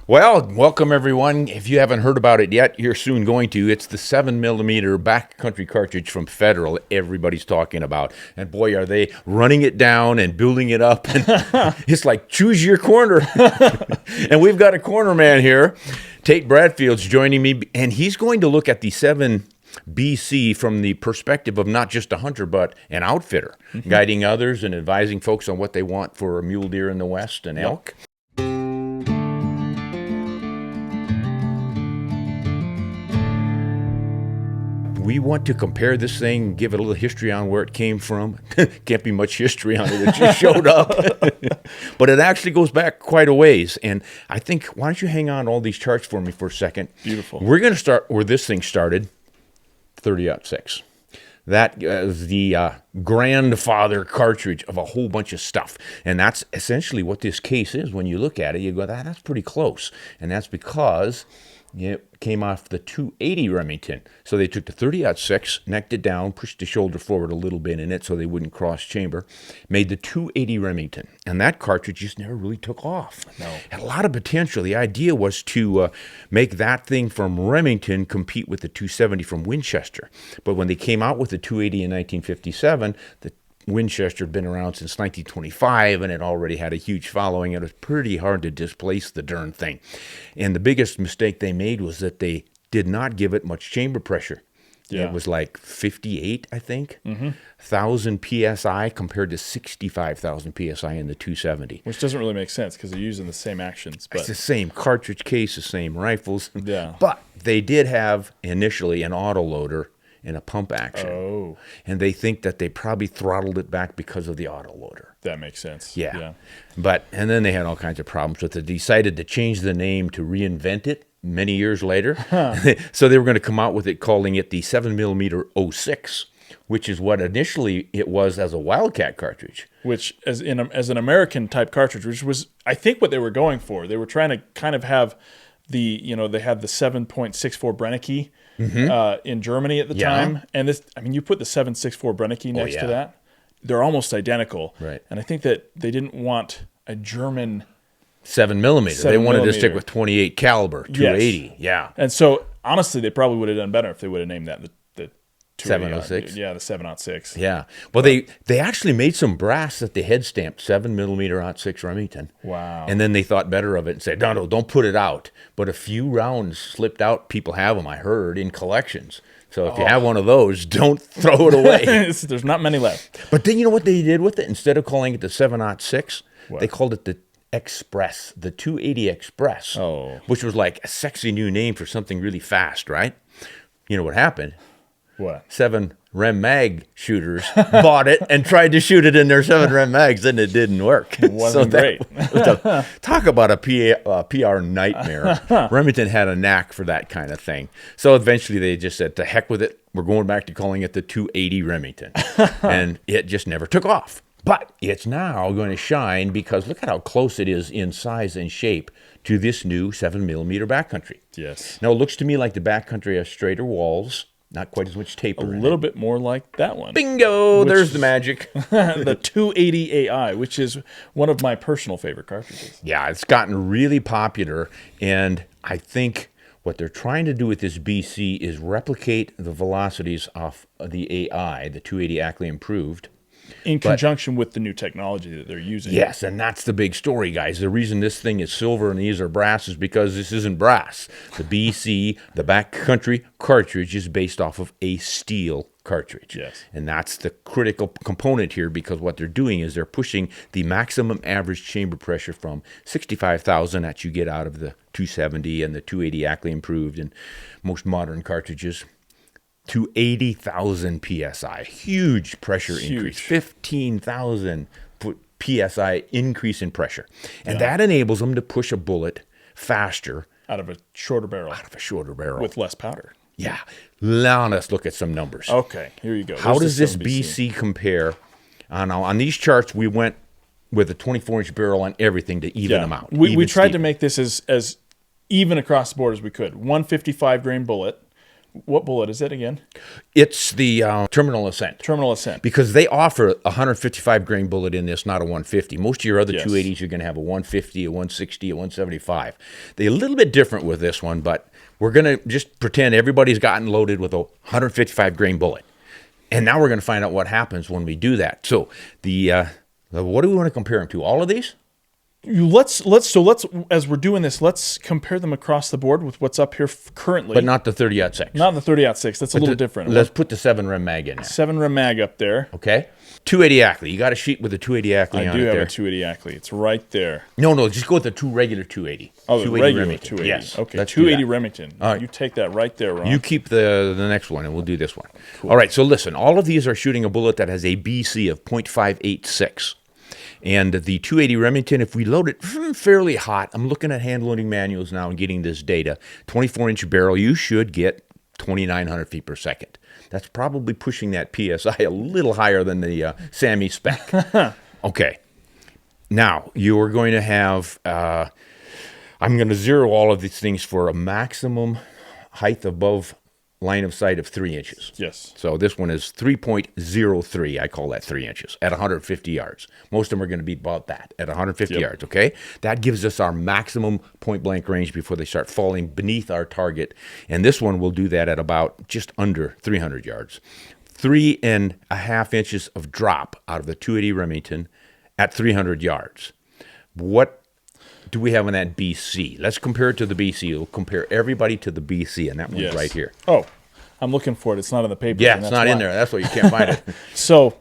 Well, welcome everyone. If you haven't heard about it yet, you're soon going to. It's the 7mm Backcountry cartridge from Federal everybody's talking about. And boy, are they running it down and building it up. And it's like, choose your corner. And we've got a corner man here. Tate Bradfield's joining me, and he's going to look at the 7BC from the perspective of not just a hunter, but an outfitter, guiding others and advising folks on what they want for a mule deer in the West and elk. We want to compare this thing, give it a little history on where it came from. Can't be much history on it. It just showed up. But it actually goes back quite a ways. And I think, why don't you hang on all these charts for me for a second? Beautiful. We're going to start where this thing started, 30-06. That is the grandfather cartridge of a whole bunch of stuff. And that's essentially what this case is. When you look at it, you go, that's pretty close. And that's because it came off the 280 Remington. So they took the 30-06, necked it down, pushed the shoulder forward a little bit in it so they wouldn't cross chamber, made the 280 Remington. And that cartridge just never really took off. No. Had a lot of potential. The idea was to make that thing from Remington compete with the 270 from Winchester. But when they came out with the 280 in 1957, the Winchester had been around since 1925, and it already had a huge following. It was pretty hard to displace the darn thing. And the biggest mistake they made was that they did not give it much chamber pressure. Yeah. It was like 58, I think, 1,000 PSI compared to 65,000 PSI in the 270. Which doesn't really make sense because they're using the same actions. But It's the same cartridge case, the same rifles. Yeah. But they did have initially an autoloader and a pump action. Oh, And they think that they probably throttled it back because of the autoloader. that makes sense. Yeah. And then they had all kinds of problems with it. They decided to change the name to reinvent it many years later. So they were going to come out with it, calling it the 7mm 06, which is what initially it was as a Wildcat cartridge. Which, as an American type cartridge, which was, I think, what they were going for. They were trying to kind of have they had the 7.64 Brennecke in Germany at the time. And this, I mean, you put the 7.64 Brennecke next to that, they're almost identical. Right. And I think that they didn't want a German 7mm. They wanted to stick with 28 caliber, 280. Yes. Yeah. And so, honestly, they probably would have done better if they would have named that the 706? Yeah, the 706. Yeah. Well, they actually made some brass that they head stamped 7mm 06 Remington. Wow. And then they thought better of it and said, no, don't put it out. But a few rounds slipped out. People have them, I heard, in collections. So if you have one of those, don't throw it away. There's not many left. But then you know what they did with it? Instead of calling it the 706, they called it the Express, the 280 Express, which was like a sexy new name for something really fast, right? You know what happened? What? 7 Rem Mag shooters bought it and tried to shoot it in their 7 Rem Mags, and it didn't work. It wasn't great. Talk about a PR nightmare. Remington had a knack for that kind of thing. So eventually they just said, to heck with it. We're going back to calling it the 280 Remington. And it just never took off. But it's now going to shine because look at how close it is in size and shape to this new 7mm Backcountry. Yes. Now, it looks to me like the Backcountry has straighter walls, not quite as much taper. A little bit more like that one. Bingo! There's the magic. The 280 AI, which is one of my personal favorite cartridges. Yeah, it's gotten really popular, and I think what they're trying to do with this BC is replicate the velocities of the AI, the 280 Ackley Improved. In conjunction with the new technology that they're using. Yes, and that's the big story, guys. The reason this thing is silver and these are brass is because this isn't brass. The BC, the Backcountry cartridge, is based off of a steel cartridge. Yes. And that's the critical component here because what they're doing is they're pushing the maximum average chamber pressure from 65,000 that you get out of the 270 and the 280 Ackley Improved and most modern cartridges to 80,000 PSI. Huge pressure increase. 15,000 PSI increase in pressure. And that enables them to push a bullet faster. Out of a shorter barrel. With less powder. Yeah. Now let's look at some numbers. Okay, here you go. How does this BC compare? On these charts, we went with a 24-inch barrel on everything to even them out. We tried to make this as even across the board as we could. 155 grain bullet What bullet is it again? It's the Terminal Ascent. Terminal Ascent. Because they offer a 155 grain bullet in this, not a 150. Most of your other Yes. 280s, you're going to have a 150, a 160, a 175. They're a little bit different with this one, but we're going to just pretend everybody's gotten loaded with a 155 grain bullet. And now we're going to find out what happens when we do that. So what do we want to compare them to? All of these? Let's as we're doing this, let's compare them across the board with what's up here currently. But not the 30-06. Not the 30-06. That's a little different. Let's put the 7 Rem mag in there. 7 Rem mag up there. Okay. 280 Ackley. You got a sheet with a 280 Ackley on it I do have there. a 280 Ackley. It's right there. No, just go with the two regular 280. Oh, the 280 regular Remington. 280. Yes. Okay, let's 280 do that. Remington. All right. You take that right there, Ron. You keep the next one, and we'll do this one. Cool. All right, so listen. All of these are shooting a bullet that has a BC of .586. And the 280 Remington, if we load it fairly hot, I'm looking at hand loading manuals now and getting this data. 24-inch barrel, you should get 2,900 feet per second. That's probably pushing that PSI a little higher than the SAMI spec. Okay. Now, you're going to have, I'm going to zero all of these things for a maximum height above line of sight of 3 inches. Yes. So this one is 3.03. I call that 3 inches at 150 yards. Most of them are going to be about that at 150 yards, okay? That gives us our maximum point blank range before they start falling beneath our target. And this one will do that at about just under 300 yards. 3.5 inches of drop out of the 280 Remington at 300 yards. What do we have on that BC? Let's compare it to the BC. We'll compare everybody to the BC, and that one's right here. Oh, I'm looking for it. It's not in the paper. Yeah, it's not in there. That's why you can't find it. So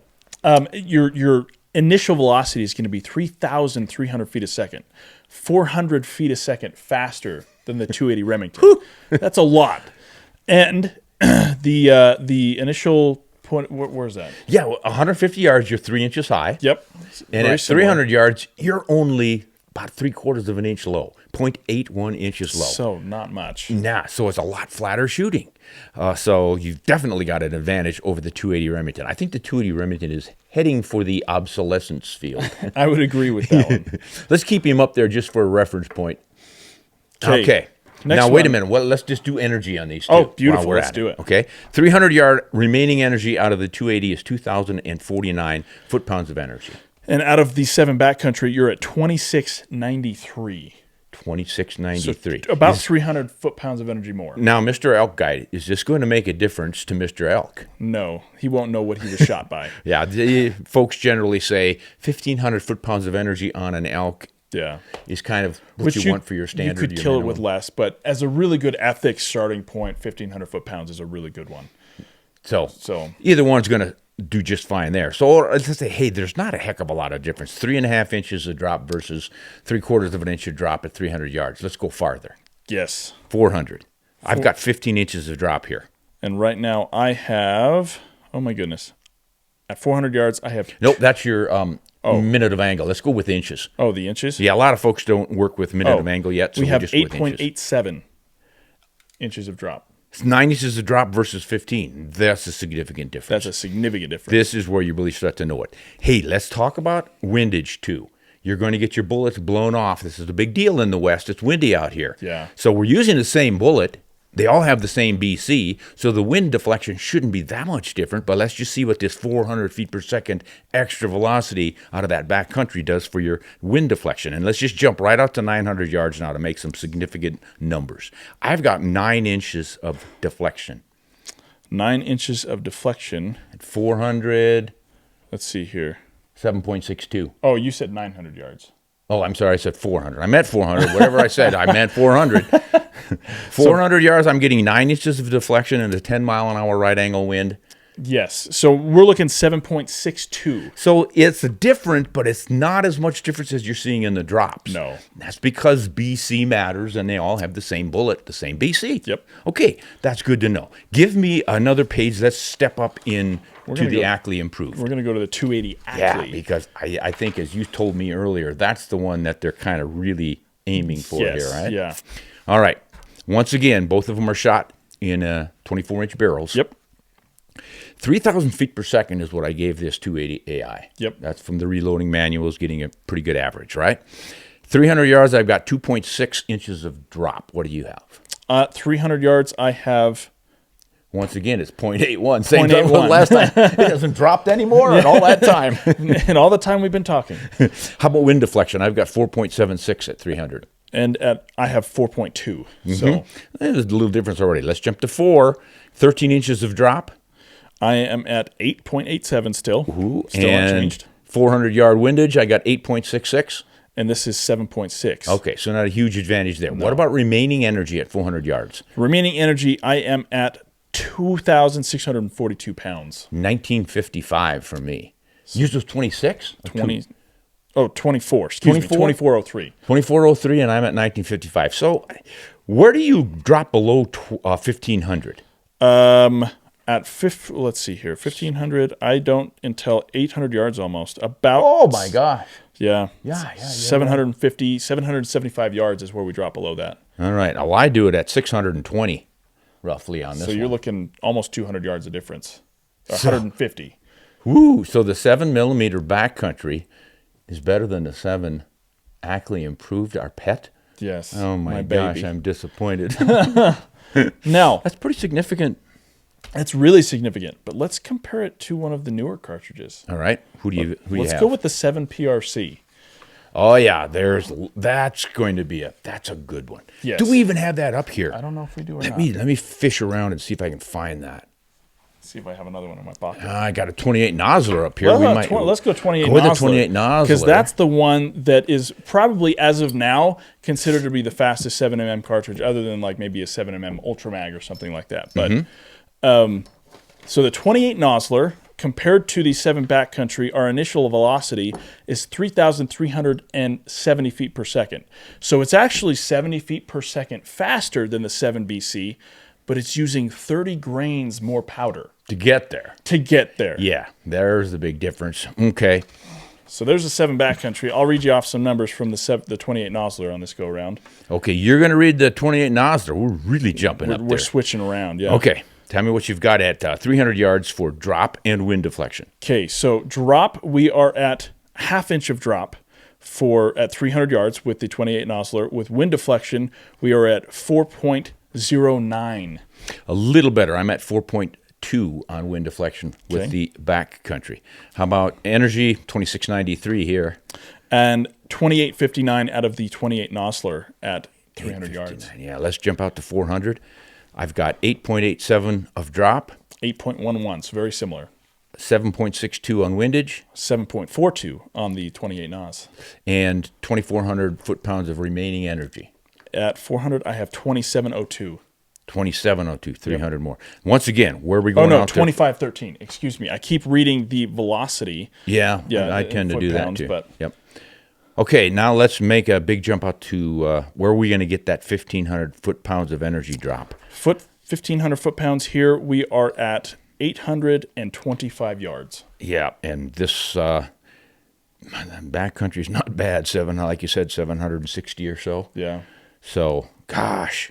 your initial velocity is going to be 3,300 feet a second, 400 feet a second faster than the 280 Remington. That's a lot. And the initial point, where's that? Yeah, 150 yards, you're 3 inches high. Yep. And Very at similar. 300 yards, you're only about 3/4 of an inch low, 0.81 inches low. So not much. Nah, so it's a lot flatter shooting. So you've definitely got an advantage over the 280 Remington. I think the 280 Remington is heading for the obsolescence field. I would agree with that one. Let's keep him up there just for a reference point. Okay. Next Now, wait a one. minute. Well, let's just do energy on these two. Oh, beautiful. while we're Let's at do it. Okay. 300-yard remaining energy out of the 280 is 2,049 foot-pounds of energy. And out of the 7 backcountry, you're at 2693. 2693. About 300 foot-pounds of energy more. Now, Mr. Elk Guy, is this going to make a difference to Mr. Elk? No, he won't know what he was shot by. Yeah, folks generally say 1,500 foot-pounds of energy on an elk Yeah. is kind of what you want for your standard. You could kill it with less, but as a really good ethics starting point, 1,500 foot-pounds is a really good one. So So either one's going to do just fine there. So let's say, hey, there's not a heck of a lot of difference. 3.5 inches of drop versus 3/4 of an inch of drop at 300 yards. Let's go farther. yes. 400. I've got 15 inches of drop here. And right now I have, oh my goodness, at 400 yards I have, Nope, that's your minute of angle. Let's go with inches. oh, the inches? Yeah, a lot of folks don't work with minute of angle yet, so we have just go with inches. 8.87 inches of drop. It's 9 inches of drop versus 15. That's a significant difference. That's a significant difference. This is where you really start to know it. Hey, let's talk about windage too. You're going to get your bullets blown off. This is a big deal in the West. It's windy out here. Yeah. So we're using the same bullet. They all have the same BC, so the wind deflection shouldn't be that much different, but let's just see what this 400 feet per second extra velocity out of that backcountry does for your wind deflection. And let's just jump right out to 900 yards now to make some significant numbers. I've got 9 inches of deflection. 9 inches of deflection. At 400, Let's see here. 7.62. Oh, you said 900 yards. Oh, I'm sorry, I said 400. I meant 400. Whatever I said, I meant 400. 400 yards, I'm getting 9 inches of deflection and a 10-mile-an-hour right angle wind. Yes. So we're looking 7.62. So it's different, but it's not as much difference as you're seeing in the drops. No. That's because BC matters, and they all have the same bullet, the same BC. Yep. Okay, that's good to know. Give me another page. Let's step up in to gonna the go- Ackley Improved. We're going to go to the 280 Yeah, Ackley. because I think, as you told me earlier, that's the one that they're kind of really aiming for Yes, here, right? yeah. All right. Once again, both of them are shot in 24-inch barrels. Yep. 3,000 feet per second is what I gave this 280 AI. Yep. That's from the reloading manuals, getting a pretty good average, right? 300 yards, I've got 2.6 inches of drop. What do you have? 300 yards, I have Once again, it's .81. Same time 0.81. last time. It hasn't dropped anymore in all that time. And all the time we've been talking. How about wind deflection? I've got 4.76 at 300. And I have 4.2. So There's a little difference already. Let's jump to 4. 13 inches of drop. I am at 8.87 still. Ooh, Still unchanged. 400-yard windage, I got 8.66. And this is 7.6. Okay, so not a huge advantage there. What about remaining energy at 400 yards? Remaining energy, I am at 2,642 pounds. 1955 for me. Yours was 26? 24, excuse me, 2403. 2403, and I'm at 1955. So where do you drop below 1,500? Let's see here, 1,500, I don't until 800 yards almost. About. Oh, my gosh. Yeah. Yeah. 750, 775 yards is where we drop below that. All right. Well, I do it at 620, roughly, on this So you're one. looking almost 200 yards of difference. 150. Woo! So the 7mm backcountry is better than the 7 Ackley Improved, our pet? Yes. Oh, my baby. gosh, I'm disappointed. Now, That's pretty significant. that's really significant, but let's compare it to one of the newer cartridges. All right. Who do you Let's have? go with the 7 PRC. Oh, yeah. That's going to be that's a good one. Yes. Do we even have that up here? I don't know if we do or Let not. me fish around and see if I can find that. See if I have another one in my pocket. I got a 28 Nosler up here. Let's go 28 Go with the Nosler, 28 Nosler. because that's the one that is probably, as of now, considered to be the fastest 7mm cartridge, other than like maybe a 7mm Ultra Mag or something like that. But so the 28 Nosler, compared to the 7 Backcountry, our initial velocity is 3,370 feet per second. So it's actually 70 feet per second faster than the 7 BC, but it's using 30 grains more powder to get there. to get there. Yeah, there's the big difference. Okay. So there's the 7 Backcountry. I'll read you off some numbers from the 28 Nosler on this go round. Okay, you're going to read the 28 Nosler. We're really jumping up We're there. switching around, yeah. Okay, tell me what you've got at 300 yards for drop and wind deflection. Okay, so drop, we are at ½ inch of drop at 300 yards with the 28 Nosler. With wind deflection, we are at 4.09. A little better. I'm at 4.2 on wind deflection with the backcountry. How about energy? 2693 here. And 28.59 out of the 28 Nosler at 300 yards. Yeah, let's jump out to 400. I've got 8.87 of drop, 8.11, so very similar. 7.62 on windage, 7.42 on the 28 Nos. and 2,400 foot-pounds of remaining energy. At 400, I have 27.02. 2702, 300 more. Once again, where are we Oh, going no, out to? 25.13. Excuse me. I keep reading the velocity. Yeah, I in tend to do that foot-pounds, too. but- Yep. Okay, now let's make a big jump out to where are we going to get that 1,500 foot-pounds of energy drop? 1,500 foot-pounds here. We are at 825 yards. Yeah, and this backcountry is not bad. Like you said, 760 or so. Yeah. So, gosh,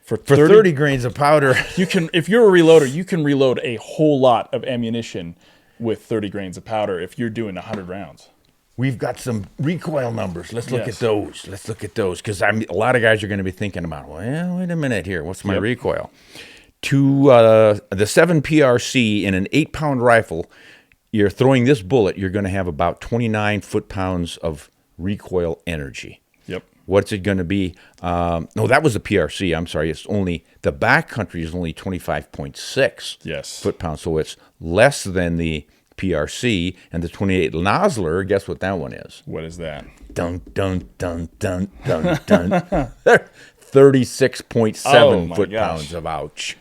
For for 30 grains of powder. you can, if you're a reloader, you can reload a whole lot of ammunition with 30 grains of powder if you're doing 100 rounds. We've got some recoil numbers. Let's look Yes. at those. Let's look at those because a lot of guys are going to be thinking about, well, wait a minute here. What's my recoil? To the 7 PRC in an 8-pound rifle, you're throwing this bullet, you're going to have about 29 foot-pounds of recoil energy. Yep. What's it going to be? No, that was the PRC. I'm sorry. It's only the backcountry is only 25.6 Yes. foot-pounds, so it's less than the PRC. And the 28 Nosler, guess what that one is? What is that? Dun dun dun dun dun dun. 36.7 Oh, my foot-pounds gosh. of ouch.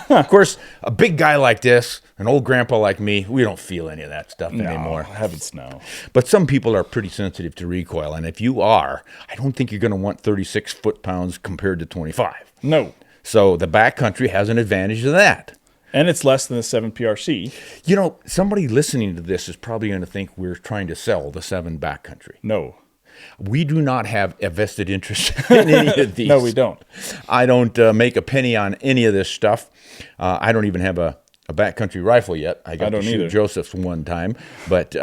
Of course, a big guy like this, an old grandpa like me, we don't feel any of that stuff anymore. Heavens no. But some people are pretty sensitive to recoil, and if you are, I don't think you're going to want 36 foot-pounds compared to 25. No. So the backcountry has an advantage of that. And it's less than the 7 PRC. You know, somebody listening to this is probably going to think we're trying to sell the 7 backcountry. No. We do not have a vested interest in any of these. No, we don't. I don't make a penny on any of this stuff. I don't even have a backcountry rifle yet. I got don't to shoot either. Joseph's one time, but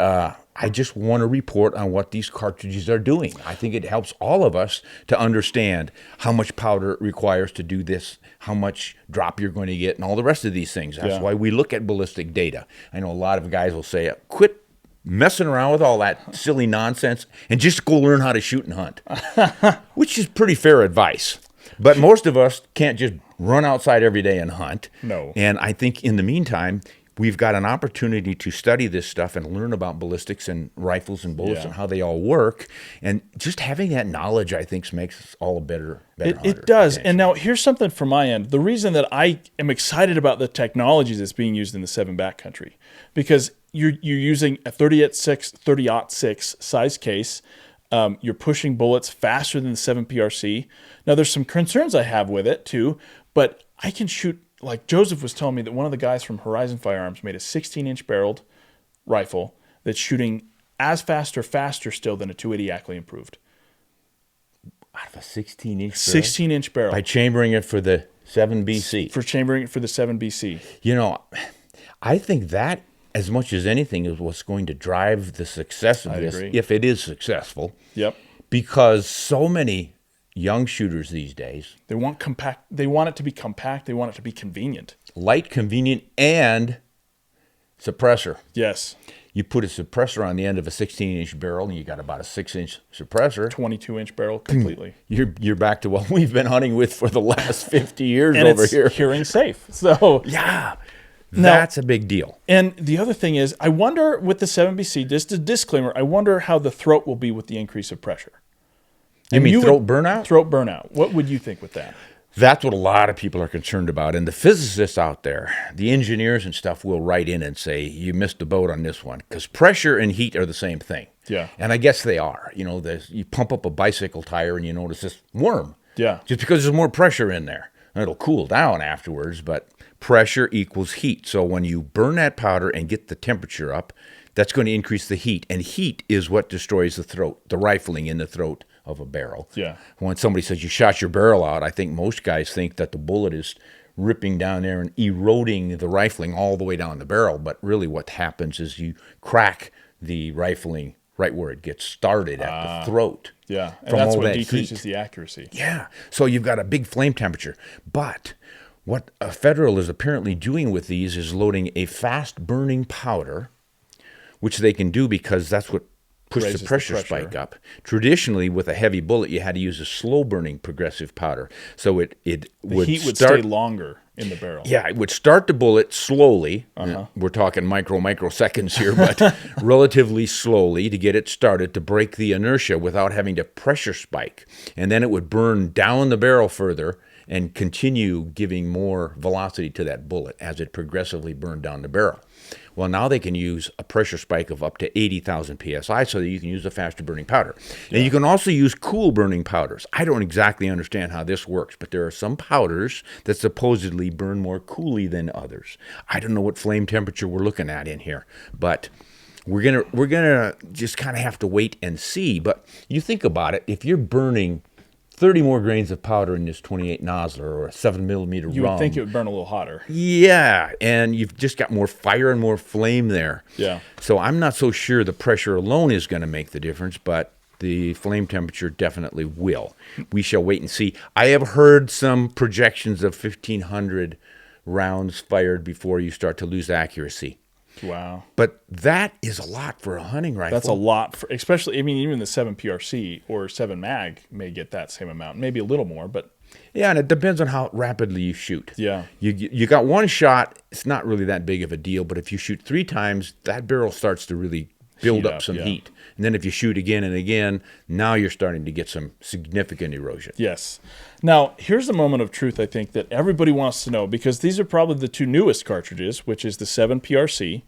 I just want to report on what these cartridges are doing. I think it helps all of us to understand how much powder it requires to do this, how much drop you're going to get, and all the rest of these things. That's why we look at ballistic data. I know a lot of guys will say, quit messing around with all that silly nonsense and just go learn how to shoot and hunt, which is pretty fair advice. But most of us can't just run outside every day and hunt. No. And I think in the meantime, we've got an opportunity to study this stuff and learn about ballistics and rifles and bullets and how they all work. And just having that knowledge, I think, makes us all a better hunter. It does. And now here's something from my end. The reason that I am excited about the technology that's being used in the 7 backcountry, because you're using a 30-06 size case. You're pushing bullets faster than the 7 PRC. Now, there's some concerns I have with it too, but I can shoot, like Joseph was telling me that one of the guys from Horizon Firearms made a 16-inch barreled rifle that's shooting as fast or faster still than a 280 Ackley improved. Out of a 16-inch 16-inch barrel. By chambering it for the 7BC. For chambering it for the 7BC. You know, I think that, as much as anything, is what's going to drive the success of this, if it is successful. Yep. Because so many young shooters these days, they want compact. They want it to be compact. They want it to be convenient. Light, convenient, and suppressor. Yes. You put a suppressor on the end of a 16-inch barrel, and you got about a 6-inch suppressor. 22-inch barrel completely. You're back to what we've been hunting with for the last 50 years and over it's here. Curing safe. So yeah. That's a big deal. And the other thing is, I wonder with the 7BC, just a disclaimer, I wonder how the throat will be with the increase of pressure. You mean throat burnout? Throat burnout. What would you think with that? That's what a lot of people are concerned about. And the physicists out there, the engineers and stuff, will write in and say, you missed the boat on this one. Because pressure and heat are the same thing. Yeah. And I guess they are. You know, you pump up a bicycle tire and you notice this worm. Yeah. Just because there's more pressure in there. And it'll cool down afterwards, but pressure equals heat. So when you burn that powder and get the temperature up, that's going to increase the heat. And heat is what destroys the throat, the rifling in the throat of a barrel. Yeah. When somebody says you shot your barrel out, I think most guys think that the bullet is ripping down there and eroding the rifling all the way down the barrel. But really what happens is you crack the rifling right where it gets started at the throat. Yeah, and that's what decreases the accuracy. Yeah, so you've got a big flame temperature. But what a Federal is apparently doing with these is loading a fast-burning powder, which they can do because that's what pushed the pressure spike up. Traditionally, with a heavy bullet, you had to use a slow-burning progressive powder. So the heat would stay longer in the barrel. Yeah, it would start the bullet slowly. We're talking microseconds here, but relatively slowly to get it started, to break the inertia without having to pressure spike. And then it would burn down the barrel further and continue giving more velocity to that bullet as it progressively burned down the barrel. Well, now they can use a pressure spike of up to 80,000 psi so that you can use a faster burning powder. And you can also use cool burning powders. I don't exactly understand how this works, but there are some powders that supposedly burn more coolly than others. I don't know what flame temperature we're looking at in here, but we're gonna just kind of have to wait and see. But you think about it, if you're burning 30 more grains of powder in this 28 Nosler or a 7mm rum. You would think it would burn a little hotter. Yeah, and you've just got more fire and more flame there. Yeah. So I'm not so sure the pressure alone is going to make the difference, but the flame temperature definitely will. We shall wait and see. I have heard some projections of 1,500 rounds fired before you start to lose accuracy. Wow. But that is a lot for a hunting rifle. That's a lot, for, especially, I mean, even the 7 PRC or 7 mag may get that same amount, maybe a little more, but. Yeah, and it depends on how rapidly you shoot. Yeah. You got one shot, it's not really that big of a deal, but if you shoot 3 times, that barrel starts to really build up some heat. And then if you shoot again and again, now you're starting to get some significant erosion. Yes. Now, here's the moment of truth, I think, that everybody wants to know, because these are probably the 2 newest cartridges, which is the 7 PRC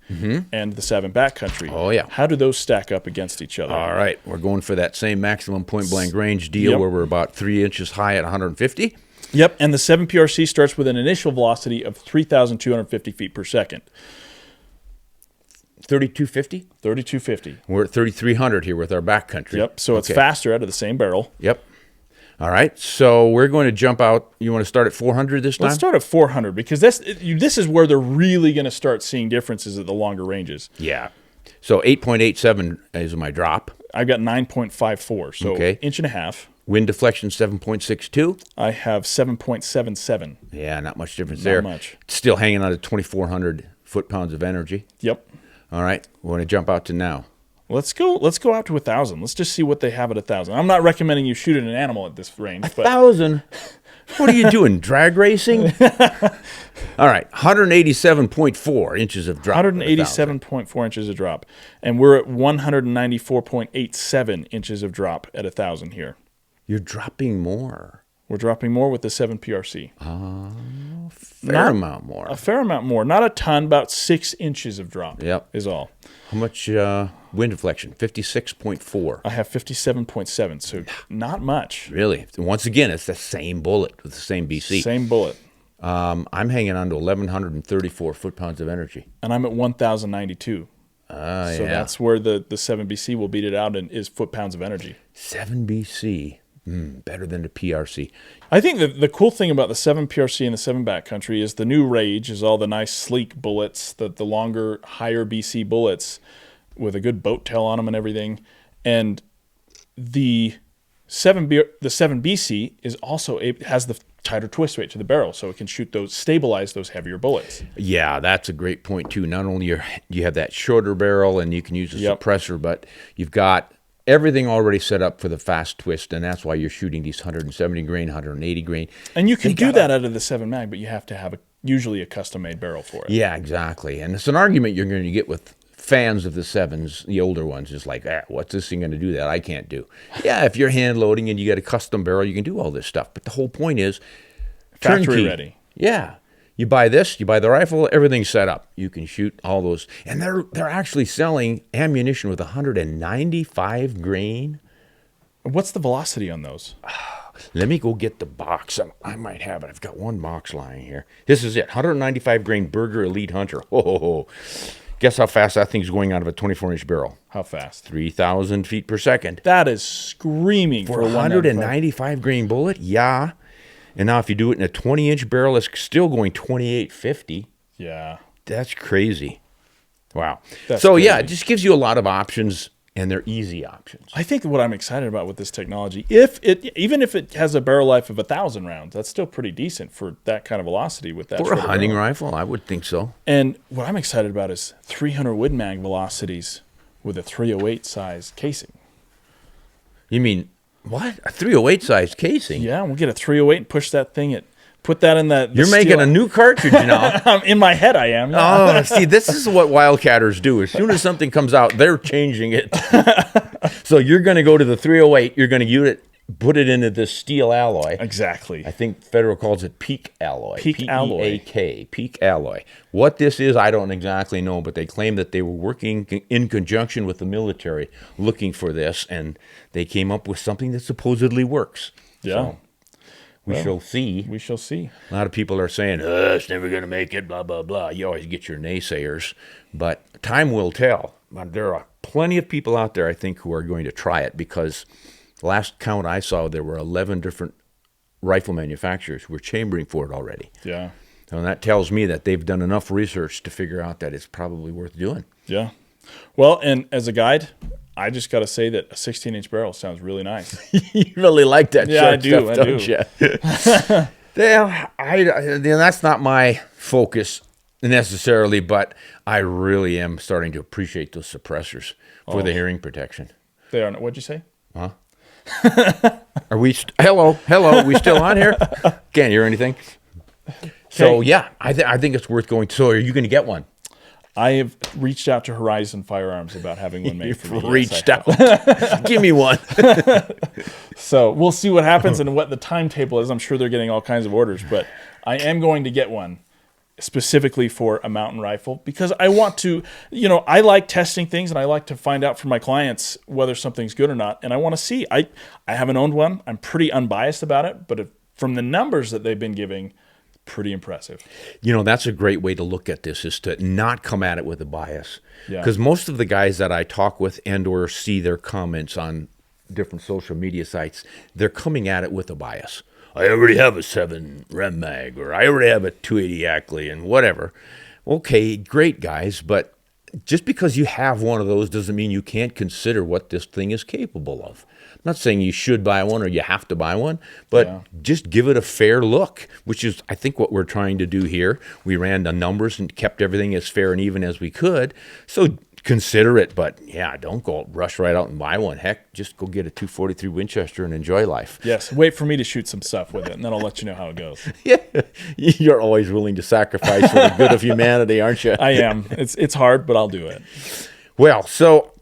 and the 7 Backcountry. Oh, yeah. How do those stack up against each other? All right. We're going for that same maximum point-blank range deal where we're about 3 inches high at 150. Yep, and the 7 PRC starts with an initial velocity of 3,250 feet per second. 3,250? 3,250. We're at 3,300 here with our backcountry. Yep, so it's faster out of the same barrel. Yep. All right, so we're going to jump out. You want to start at 400 this time? Let's start at 400 because this is where they're really going to start seeing differences at the longer ranges. Yeah. So 8.87 is my drop. I've got 9.54, so Okay. inch and a half. Wind deflection 7.62. I have 7.77. Yeah, not much difference there. much. Still hanging on to 2,400 foot-pounds of energy. Yep. All right, we want to jump out to now. Let's go out to 1,000. Let's just see what they have at 1,000. I'm not recommending you shoot at an animal at this range, but 1,000? What are you doing, drag racing? All right, 187.4 inches of drop. 187.4 inches of drop. And we're at 194.87 inches of drop at 1,000 here. You're dropping more. We're dropping more with the 7 PRC. Fair amount more. A fair amount more. Not a ton, about 6 inches of drop is all. How much wind deflection? 56.4. I have 57.7, so not much. Really? Once again, it's the same bullet with the same BC. Same bullet. I'm hanging on to 1,134 foot-pounds of energy. And I'm at 1,092. So that's where the 7 BC will beat it out and is foot-pounds of energy. 7 BC. Better than the PRC. I think the cool thing about the 7 PRC and the 7 Backcountry is the new Rage is all the nice sleek bullets, the longer, higher BC bullets with a good boat tail on them and everything. And the 7 BC is also has the tighter twist weight to the barrel, so it can stabilize those heavier bullets. Yeah, that's a great point too. Not only you have that shorter barrel and you can use a suppressor, but you've got everything already set up for the fast twist, and that's why you're shooting these 170 grain, 180 grain. And you can do that out of the 7 mag, but you have to have usually a custom-made barrel for it. Yeah, exactly. And it's an argument you're going to get with fans of the 7s, the older ones, is like, what's this thing going to do that I can't do? Yeah, if you're hand loading and you got a custom barrel, you can do all this stuff. But the whole point is factory turnkey. ready. Yeah. You buy this, you buy the rifle, everything's set up. You can shoot all those. And they're actually selling ammunition with 195 grain. What's the velocity on those? Let me go get the box. I might have it. I've got one box lying here. This is it. 195 grain Berger Elite Hunter. Oh. Guess how fast that thing's going out of a 24-inch barrel? How fast? 3,000 feet per second. That is screaming for a 195 grain bullet? Yeah. And now if you do it in a 20-inch barrel, it's still going 2850. Yeah. That's crazy. Wow. That's so, crazy. yeah, it just gives you a lot of options, and they're easy options. I think what I'm excited about with this technology, even if it has a barrel life of 1,000 rounds, that's still pretty decent for that kind of velocity with that. For a hunting rifle, I would think so. And what I'm excited about is 300 Win Mag velocities with a 308 size casing. You mean... What? A 308 size casing? Yeah, we'll get a 308 and push that thing put that in the You're making a new cartridge now. In my head I am. Yeah. Oh, see, this is what wildcatters do. As soon as something comes out, they're changing it. So you're going to go to the 308, you're going to put it into this steel alloy. Exactly. I think Federal calls it peak alloy. Alloy. P-E-A-K, peak alloy. What this is, I don't exactly know, but they claim that they were working in conjunction with the military looking for this, and they came up with something that supposedly works. Yeah. So we shall see. We shall see. A lot of people are saying, it's never going to make it, blah, blah, blah. You always get your naysayers, but time will tell. There are plenty of people out there, I think, who are going to try it because... Last count I saw, there were 11 different rifle manufacturers who were chambering for it already. Yeah. And that tells me that they've done enough research to figure out that it's probably worth doing. Yeah. Well, and as a guide, I just got to say that a 16-inch barrel sounds really nice. You really like that sharp stuff, don't you? Yeah, that's not my focus necessarily, but I really am starting to appreciate those suppressors for the hearing protection. They are. What'd you say? Huh? Are we hello we still on here? Can't hear anything. So yeah, I think it's worth going. So are you going to get one? I have reached out to Horizon Firearms about having one made for me. Reached out. Give me one. So we'll see what happens and what the timetable is. I'm sure they're getting all kinds of orders, but I am going to get one specifically for a mountain rifle because I want to, I like testing things and I like to find out from my clients whether something's good or not. And I want to see, I haven't owned one. I'm pretty unbiased about it, but from the numbers that they've been giving, pretty impressive. That's a great way to look at this is to not come at it with a bias. Yeah. Because most of the guys that I talk with and or see their comments on different social media sites, they're coming at it with a bias. I already have a 7 Rem Mag, or I already have a 280 Ackley, and whatever. Okay, great, guys, but just because you have one of those doesn't mean you can't consider what this thing is capable of. I'm not saying you should buy one or you have to buy one, but just give it a fair look, which is, I think, what we're trying to do here. We ran the numbers and kept everything as fair and even as we could. So consider it, but yeah, don't go rush right out and buy one. Heck, just go get a 243 Winchester and enjoy life. Yes, wait for me to shoot some stuff with it, and then I'll let you know how it goes. Yeah, you're always willing to sacrifice for the good of humanity, aren't you? I am. It's hard, but I'll do it. Well, so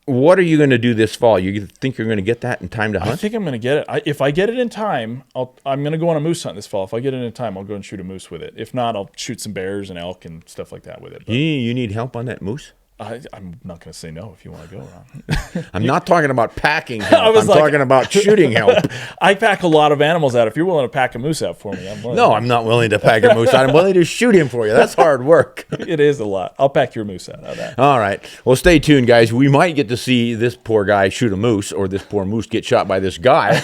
what are you going to do this fall? You think you're going to get that in time to hunt? I think I'm going to get it. If I get it in time, I'm going to go on a moose hunt this fall. If I get it in time, I'll go and shoot a moose with it. If not, I'll shoot some bears and elk and stuff like that with it. But You need help on that moose? I'm not going to say no if you want to go, Ron. I'm not talking about packing help. I'm talking about shooting help. I pack a lot of animals out. If you're willing to pack a moose out for me, I'm willing. No, I'm not willing to pack a moose out. I'm willing to shoot him for you. That's hard work. It is a lot. I'll pack your moose out of that. All right. Well, stay tuned, guys. We might get to see this poor guy shoot a moose, or this poor moose get shot by this guy.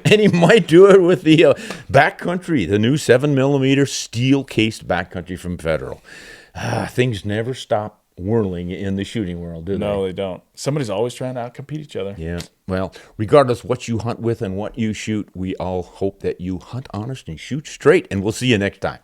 And he might do it with the Backcountry, the new 7mm steel-cased Backcountry from Federal. Things never stop whirling in the shooting world, do they? No, they don't. Somebody's always trying to outcompete each other. Yeah. Well, regardless what you hunt with and what you shoot, we all hope that you hunt honest and shoot straight, and we'll see you next time.